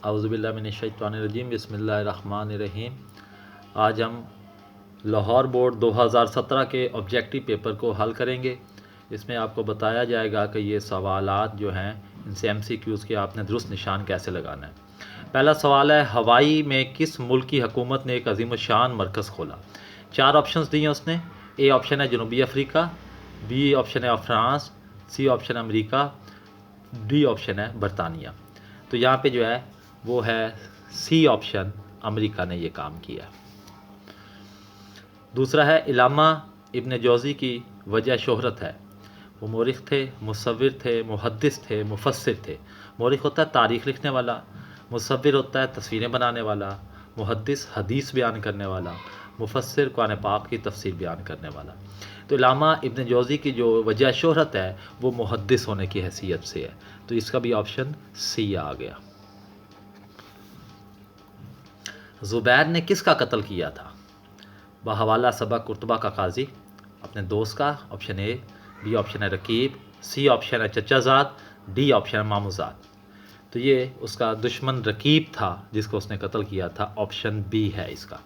اعوذ باللہ من الشیطان الرجیم، بسم اللہ الرحمن الرحیم۔ آج ہم لاہور بورڈ 2017 کے آبجیکٹیو پیپر کو حل کریں گے۔ اس میں آپ کو بتایا جائے گا کہ یہ سوالات جو ہیں ان سے MCQs کے آپ نے درست نشان کیسے لگانا ہے۔ پہلا سوال ہے، ہوائی میں کس ملک کی حکومت نے ایک عظیم الشان مرکز کھولا؟ 4 آپشنز دیے اس نے۔ اے آپشن ہے جنوبی افریقہ، بی آپشن ہے فرانس، سی آپشن ہے امریکہ، ڈی آپشن ہے برطانیہ۔ تو یہاں پہ جو ہے وہ ہے سی آپشن، امریکہ نے یہ کام کیا۔ دوسرا ہے، علامہ ابن جوزی کی وجہ شہرت ہے۔ وہ مورخ تھے، مصور تھے، محدث تھے، مفسر تھے۔ مورخ ہوتا ہے تاریخ لکھنے والا، مصور ہوتا ہے تصویریں بنانے والا، محدث حدیث بیان کرنے والا، مفسر قرآن پاک کی تفسیر بیان کرنے والا۔ تو علامہ ابن جوزی کی جو وجہ شہرت ہے وہ محدث ہونے کی حیثیت سے ہے، تو اس کا بھی آپشن سی آ گیا۔ زبیر نے کس کا قتل کیا تھا؟ بحوالہ سبا قرطبہ کا قاضی، اپنے دوست کا، آپشن اے، بی آپشن ہے رقیب، سی آپشن ہے چچا زاد، ڈی آپشن ہے مامو زاد۔ تو یہ اس کا دشمن رقیب تھا جس کو اس نے قتل کیا تھا، آپشن بی ہے اس کا۔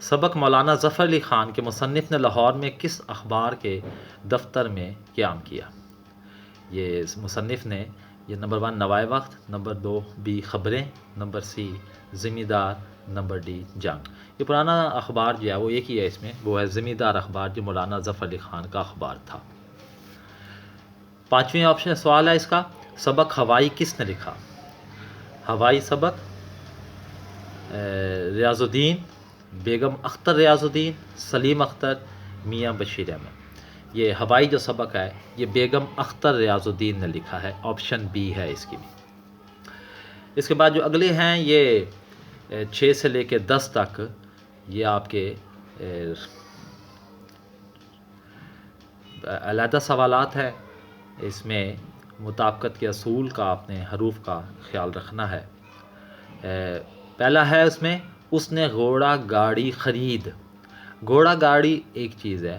سبق، مولانا ظفر علی خان کے مصنف نے لاہور میں کس اخبار کے دفتر میں قیام کیا؟ یہ مصنف نے یہ نمبر 1 نوائے وقت، نمبر 2 بی خبریں، نمبر سی ذمہ دار، نمبر ڈی جنگ۔ یہ پرانا اخبار جو ہے وہ ایک ہی ہے، اس میں وہ ہے ذمہ دار اخبار جو مولانا ظفر علی خان کا اخبار تھا۔ 5ویں آپشن سوال ہے اس کا، سبق ہوائی کس نے لکھا؟ ہوائی سبق ریاض الدین، بیگم اختر ریاض الدین، سلیم اختر، میاں بشیر احمد۔ یہ ہوائی جو سبق ہے یہ بیگم اختر ریاض الدین نے لکھا ہے، آپشن بی ہے اس کی بھی۔ اس کے بعد جو اگلے ہیں یہ 6 سے لے کے 10 تک یہ آپ کے علیحدہ سوالات ہیں۔ اس میں مطابقت کے اصول کا آپ نے حروف کا خیال رکھنا ہے۔ پہلا ہے اس نے گھوڑا گاڑی خرید۔ گھوڑا گاڑی ایک چیز ہے،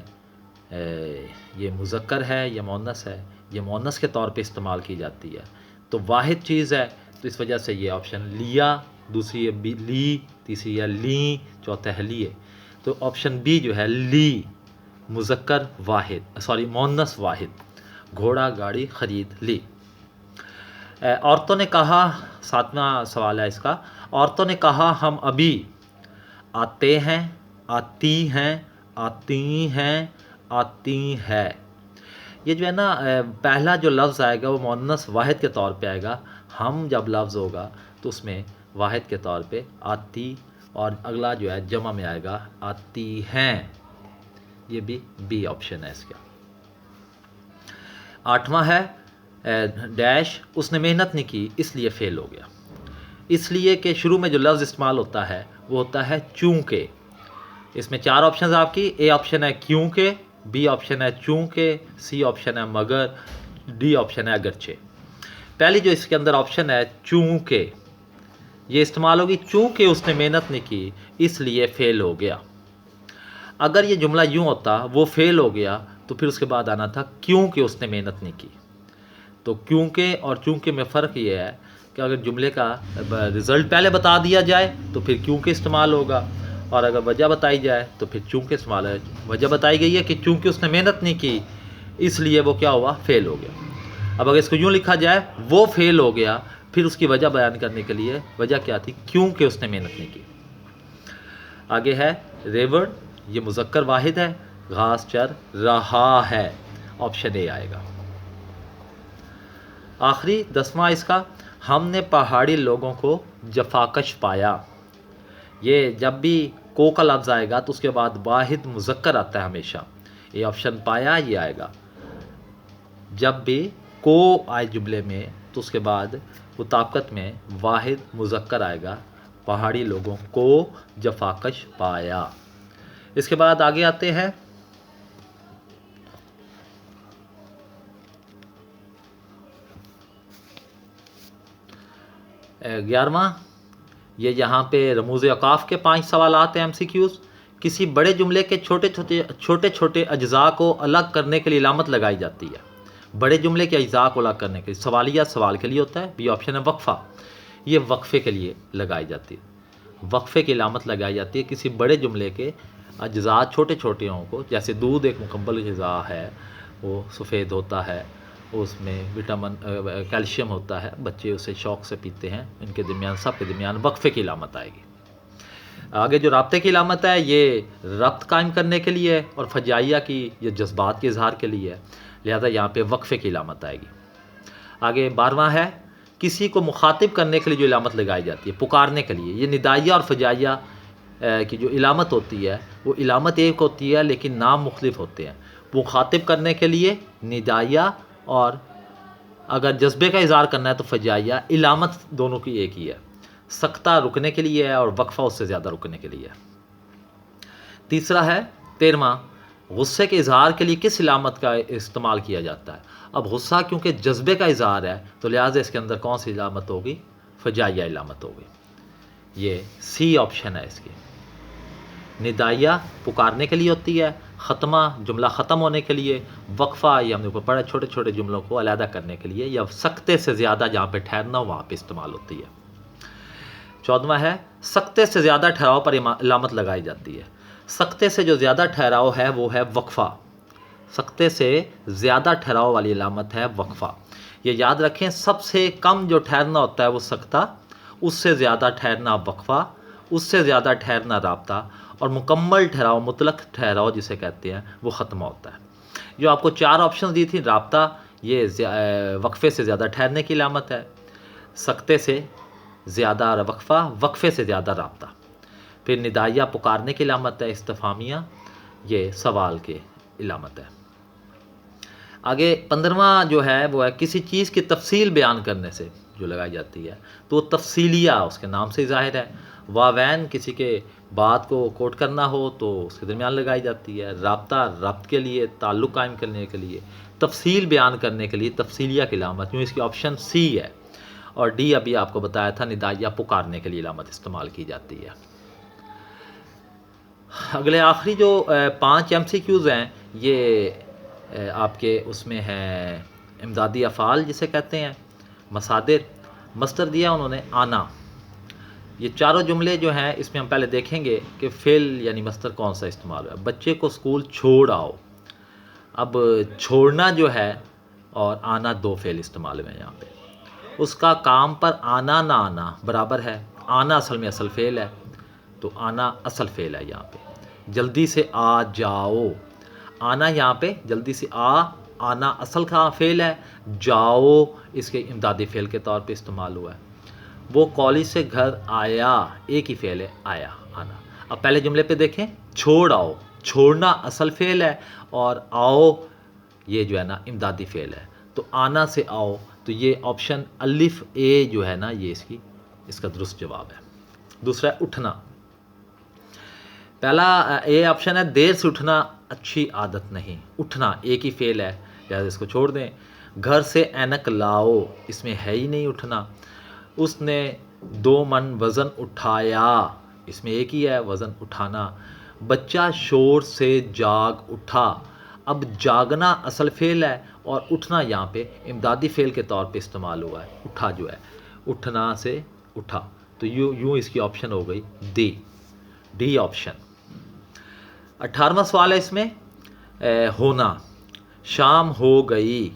یہ مذکر ہے یا مؤنث ہے؟ یہ مؤنث کے طور پہ استعمال کی جاتی ہے، تو واحد چیز ہے، تو اس وجہ سے یہ آپشن لیا، دوسری ہے لی، تیسری ہے لی، چوتھا ہے لیے۔ تو آپشن بی جو ہے لی، مذکر واحد، مؤنث واحد، گھوڑا گاڑی خرید لی۔ عورتوں نے کہا، 7واں سوال ہے اس کا، عورتوں نے کہا ہم ابھی آتے ہیں، آتی ہیں، آتی ہیں، آتی ہے۔ یہ جو ہے نا پہلا جو لفظ آئے گا وہ مؤنث واحد کے طور پہ آئے گا، ہم جب لفظ ہوگا تو اس میں واحد کے طور پہ آتی، اور اگلا جو ہے جمع میں آئے گا آتی ہیں۔ یہ بھی بی آپشن ہے اس کا۔ 8واں ہے ڈیش، اس نے محنت نہیں کی اس لیے فیل ہو گیا۔ اس لیے کہ شروع میں جو لفظ استعمال ہوتا ہے وہ ہوتا ہے چونکہ۔ اس میں 4 آپشنز آپ کی، اے آپشن ہے کیونکہ، بی آپشن ہے چونکہ، سی آپشن ہے مگر، ڈی آپشن ہے اگرچہ۔ پہلی جو اس کے اندر آپشن ہے چونکہ، یہ استعمال ہوگی چونکہ اس نے محنت نہیں کی اس لیے فیل ہو گیا۔ اگر یہ جملہ یوں ہوتا وہ فیل ہو گیا تو پھر اس کے بعد آنا تھا کیونکہ اس نے محنت نہیں کی۔ تو کیونکہ اور چونکہ میں فرق یہ ہے کہ اگر جملے کا رزلٹ پہلے بتا دیا جائے تو پھر کیونکہ استعمال ہوگا، اور اگر وجہ بتائی جائے تو پھر چونکہ استعمال ہے۔ وجہ بتائی گئی ہے کہ چونکہ اس نے محنت نہیں کی اس لیے وہ کیا ہوا، فیل ہو گیا۔ اب اگر اس کو یوں لکھا جائے وہ فیل ہو گیا، پھر اس کی وجہ بیان کرنے کے لیے وجہ کیا تھی، کیونکہ اس نے محنت نہیں کی۔ آگے ہے ریورڈ، یہ مذکر واحد ہے، گھاس چر رہا ہے، آپشن اے آئے گا۔ آخری 10واں اس کا، ہم نے پہاڑی لوگوں کو جفاکش پایا۔ یہ جب بھی کو کا لفظ آئے گا تو اس کے بعد واحد مذکر آتا ہے ہمیشہ، یہ آپشن پایا یہ آئے گا۔ جب بھی کو آئے جملے میں تو اس کے بعد مطابقت میں واحد مذکر آئے گا، پہاڑی لوگوں کو جفاکش پایا۔ اس کے بعد آگے آتے ہیں گیارہواں، یہ یہاں پہ رموز اوقاف کے 5 سوالات ہیں MCQs۔ کسی بڑے جملے کے چھوٹے چھوٹے اجزاء کو الگ کرنے کے لیے علامت لگائی جاتی ہے۔ بڑے جملے کے اجزاء کو الگ کرنے کے لیے، سوالیہ سوال کے لیے ہوتا ہے، بی آپشن ہے وقفہ۔ یہ وقفے کے لیے لگائی جاتی ہے، وقفے کی علامت لگائی جاتی ہے کسی بڑے جملے کے اجزاء چھوٹے چھوٹے ہوں کو، جیسے دودھ ایک مکمل غذا ہے، وہ سفید ہوتا ہے، اس میں وٹامن کیلشیم ہوتا ہے، بچے اسے شوق سے پیتے ہیں، ان کے درمیان سب کے درمیان وقفے کی علامت آئے گی۔ آگے جو رابطے کی علامت ہے یہ ربط قائم کرنے کے لیے، اور فجائیہ کی یہ جذبات کے اظہار کے لیے ہے، لہذا یہاں پہ وقفے کی علامت آئے گی۔ آگے 12واں ہے کسی کو مخاطب کرنے کے لیے جو علامت لگائی جاتی ہے، پکارنے کے لیے، یہ ندائیہ اور فجائیہ کی جو علامت ہوتی ہے وہ علامت ایک ہوتی ہے لیکن نام مختلف ہوتے ہیں۔ مخاطب کرنے کے لیے ندائیہ، اور اگر جذبے کا اظہار کرنا ہے تو فجائیہ، علامت دونوں کی ایک ہی ہے، سکتہ رکنے کے لیے ہے اور وقفہ اس سے زیادہ رکنے کے لیے ہے۔ تیسرا ہے 13واں، غصے کے اظہار کے لیے کس علامت کا استعمال کیا جاتا ہے؟ اب غصہ کیونکہ جذبے کا اظہار ہے تو لہٰذا اس کے اندر کون سی علامت ہوگی؟ فجائیہ علامت ہوگی۔ یہ سی آپشن ہے اس کی۔ ندائیہ پکارنے کے لیے ہوتی ہے، ختمہ جملہ ختم ہونے کے لیے، وقفہ یہ ہم نے اوپر پڑھا چھوٹے چھوٹے جملوں کو علیحدہ کرنے کے لیے، یا سکتے سے زیادہ جہاں پہ ٹھہرنا ہو وہاں پہ استعمال ہوتی ہے۔ 14واں ہے سکتے سے زیادہ ٹھہراؤ پر علامت لگائی جاتی ہے۔ سکتے سے جو زیادہ ٹھہراؤ ہے وہ ہے وقفہ، سکتے سے زیادہ ٹھہراؤ والی علامت ہے وقفہ۔ یہ یاد رکھیں، سب سے کم جو ٹھہرنا ہوتا ہے وہ سکتہ، اس سے زیادہ ٹھہرنا وقفہ، اس سے زیادہ ٹھہرنا رابطہ، اور مکمل ٹھہراؤ مطلق ٹھہراؤ جسے کہتے ہیں وہ ختمہ ہوتا ہے۔ جو آپ کو 4 آپشن دی تھی، رابطہ یہ وقفے سے زیادہ ٹھہرنے کی علامت ہے، سکتے سے زیادہ وقفہ، وقفے سے زیادہ رابطہ، پھر ندائیہ پکارنے کی علامت ہے، استفہامیہ یہ سوال کی علامت ہے۔ آگے 15واں جو ہے وہ ہے کسی چیز کی تفصیل بیان کرنے سے جو لگائی جاتی ہے، تو وہ تفصیلیہ اس کے نام سے ظاہر ہے۔ واوین کسی کے بات کو کوٹ کرنا ہو تو اس کے درمیان لگائی جاتی ہے۔ رابطہ ربط کے لیے، تعلق قائم کرنے کے لیے، تفصیل بیان کرنے کے لیے تفصیلیہ کی علامت، یوں اس کی آپشن سی ہے، اور ڈی ابھی آپ کو بتایا تھا ندائیہ پکارنے کے لیے علامت استعمال کی جاتی ہے۔ اگلے آخری جو 5 MCQs ہیں یہ آپ کے اس میں ہے امدادی افعال جسے کہتے ہیں، مصادر، مصدر دیا انہوں نے آنا۔ یہ چاروں جملے جو ہیں اس میں ہم پہلے دیکھیں گے کہ فعل یعنی مصدر کون سا استعمال ہوا ہے۔ بچے کو اسکول چھوڑ آؤ، اب چھوڑنا جو ہے اور آنا دو فعل استعمال ہوئے ہیں یہاں پہ۔ اس کا کام پر آنا نہ آنا برابر ہے، آنا اصل میں اصل فعل ہے تو آنا اصل فعل ہے یہاں پہ۔ جلدی سے آ جاؤ، آنا یہاں پہ جلدی سے آنا اصل کا فعل ہے، جاؤ اس کے امدادی فعل کے طور پہ استعمال ہوا ہے۔ وہ کالج سے گھر آیا، ایک ہی فعل ہے آیا، آنا۔ اب پہلے جملے پہ دیکھیں، چھوڑ آؤ، چھوڑنا اصل فعل ہے اور آؤ یہ جو ہے نا امدادی فعل ہے، تو آنا سے آؤ، تو یہ آپشن الف اے جو ہے نا یہ اس کا درست جواب ہے۔ دوسرا ہے اٹھنا۔ پہلا اے آپشن ہے دیر سے اٹھنا اچھی عادت نہیں، اٹھنا ایک ہی فعل ہے لہٰذا اس کو چھوڑ دیں۔ گھر سے اینک لاؤ، اس میں ہے ہی نہیں اٹھنا۔ اس نے 2 من وزن اٹھایا، اس میں ایک ہی ہے وزن اٹھانا۔ بچہ شور سے جاگ اٹھا، اب جاگنا اصل فعل ہے اور اٹھنا یہاں پہ امدادی فعل کے طور پہ استعمال ہوا ہے، اٹھا جو ہے، اٹھنا سے اٹھا، تو یوں اس کی آپشن ہو گئی ڈی آپشن۔ 18واں سوال ہے اس میں ہونا، شام ہو گئی۔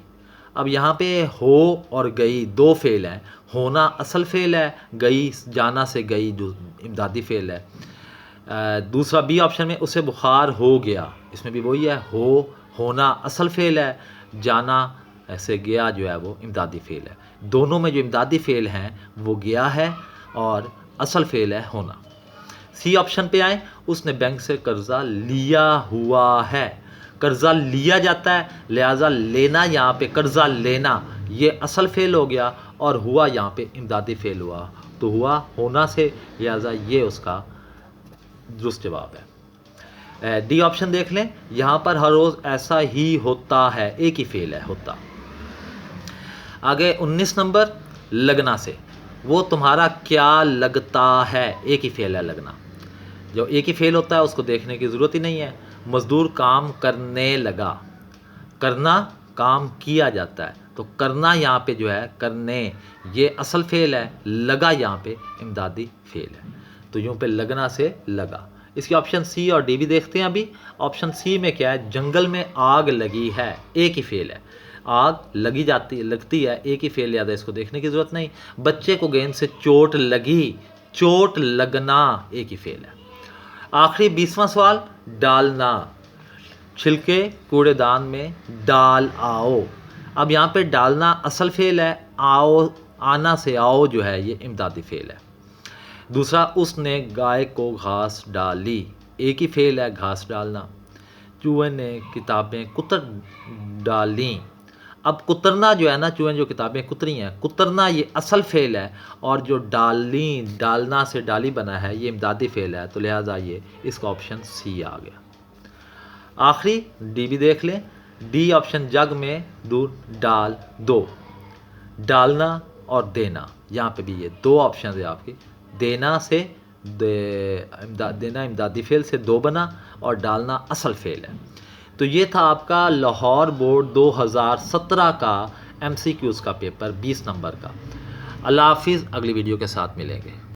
اب یہاں پہ ہو اور گئی دو فعل ہیں، ہونا اصل فعل ہے، گئی جانا سے گئی جو امدادی فعل ہے۔ دوسرا بی آپشن میں اسے بخار ہو گیا، اس میں بھی وہی ہے، ہونا اصل فعل ہے، جانا سے گیا جو ہے وہ امدادی فعل ہے۔ دونوں میں جو امدادی فعل ہیں وہ گیا ہے اور اصل فعل ہے ہونا۔ سی آپشن پہ آئیں، اس نے بینک سے قرضہ لیا ہوا ہے، قرضہ لیا جاتا ہے لہٰذا لینا یہاں پہ قرضہ لینا یہ اصل فعل ہو گیا اور ہوا یہاں پہ امدادی فعل ہوا، تو ہوا ہونا سے لہٰذا یہ اس کا درست جواب ہے۔ ڈی آپشن دیکھ لیں، یہاں پر ہر روز ایسا ہی ہوتا ہے، ایک ہی فعل ہے ہوتا۔ آگے 19 نمبر لگنا سے، وہ تمہارا کیا لگتا ہے، ایک ہی فعل ہے لگنا۔ جو ایک ہی فعل ہوتا ہے اس کو دیکھنے کی ضرورت ہی نہیں ہے۔ مزدور کام کرنے لگا، کرنا کام کیا جاتا ہے، تو کرنا یہاں پہ جو ہے کرنے یہ اصل فعل ہے، لگا یہاں پہ امدادی فعل ہے، تو یوں پہ لگنا سے لگا۔ اس کی آپشن سی اور ڈی بھی دیکھتے ہیں ابھی۔ آپشن سی میں کیا ہے، جنگل میں آگ لگی ہے، ایک ہی فعل ہے، آگ لگتی ہے، ایک ہی فعل یاد ہے، اس کو دیکھنے کی ضرورت نہیں۔ بچے کو گیند سے چوٹ لگی، چوٹ لگنا ایک ہی فعل ہے۔ آخری 20واں سوال، ڈالنا، چھلکے کوڑے دان میں ڈال آؤ۔ اب یہاں پہ ڈالنا اصل فعل ہے، آؤ آنا سے آؤ جو ہے یہ امدادی فعل ہے۔ دوسرا، اس نے گائے کو گھاس ڈالی، ایک ہی فعل ہے گھاس ڈالنا۔ چوہے نے کتابیں کتر ڈالیں، اب کترنا جو ہے نا، چوہے جو کتابیں کتری ہیں، کترنا یہ اصل فعل ہے، اور جو ڈالیں ڈالنا سے ڈالی بنا ہے یہ امدادی فعل ہے، تو لہٰذا یہ اس کا آپشن سی آ گیا۔ آخری ڈی بھی دیکھ لیں۔ ڈی آپشن، جگ میں دودھ ڈال دو، ڈالنا اور دینا، یہاں پہ بھی یہ دو آپشن ہے آپ کی۔ دینا سے دینا امدادی فعل سے دو بنا، اور ڈالنا اصل فعل ہے۔ تو یہ تھا آپ کا لاہور بورڈ 2017 کا MCQs کا پیپر 20 نمبر کا۔ اللہ حافظ، اگلی ویڈیو کے ساتھ ملیں گے۔